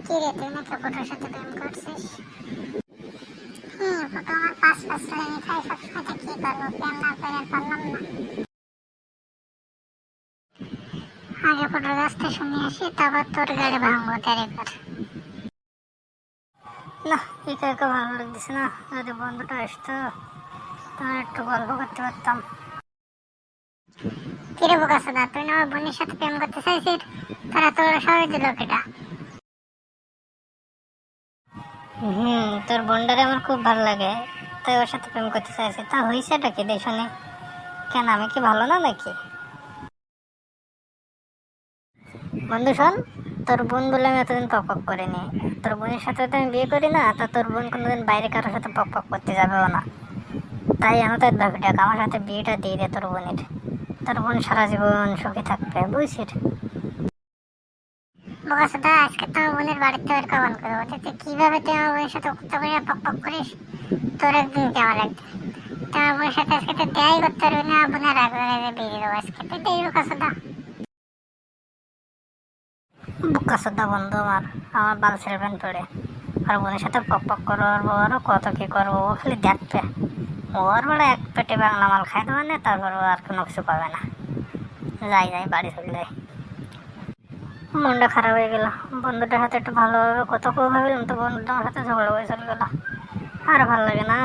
কি রে, তুই নাকি ফটোর সাথে প্রেম করছিস? ফটো আমার পাঁচ পাঁচ লাইনে খাই, সবসময় তো কি করবো, প্রেম না করে আর পারলাম না। আগে ফটোর রাস্তা শুনে আসি, তারপর তোর গাড়ি ভাঙবো তার এবার। না, একা একা ভালো লাগতেছে না, যদি বন্ধুটা আসতো তাহলে একটু গল্প করতে পারতাম। কিরে বোকাচোদা, তুই না আমার বোনের সাথে প্রেম করতে চাইছিস? তারা তোর সবাই দিল কেটা? তোর বোনটারে আমার খুব ভালো লাগে, তাই ওর সাথে প্রেম করতে চাইছি। তা হয়েছেটা কি দেখ শুনি, কেন আমি কি ভালো না নাকি? বন্ধু শোন, তোর বোন বলে আমি এতদিন পক পক করিনি। তোর বোনের সাথে তো আমি বিয়ে করি না, তা তোর বোন কোনোদিন বাইরে কারোর সাথে পক পক করতে যাবেও না। তাই আমি তোর ভাবি ডাক, আমার সাথে বিয়েটা দিয়ে দে তোর বোনের। তোর বোন সারা জীবন সুখে থাকবে, বুঝছিস? বোকাচোদা, আজকে তো আমার বোনের বাড়িতে বের কখন করবো, তুই কিভাবে তুই আমার বোনের সাথে উঠতে করে পক পক করিস? তোর একদিন কি আমার একদিন, তো আমার বোনের সাথে আজকে তো দেয়াই করতে পারবি না, বোনের আগে বিয়ে দেবো আজকে, তুই দেই বোকাচোদা। বোকাচোদা বন্ধু আমার, আমার বাল ছেড়বেন পড়ে আর বোনের সাথে পক পক করবো, আর আরো কত কি করবো, ও খালি দেখবে। ওর বড় এক পেটে বাংলা মাল খাই দেবে না, তারপর ও আর কোনো কিছু পাবে না। যাই যাই বাড়ি চলে যাই। মনটা খারাপ হয়ে গেল, বন্ধুটার সাথে একটু ভালোভাবে কত ভাবলাম, তো বন্ধুটা আমার সাথে ঝগড়া করে চলে গেল। আর ভালো লাগে না।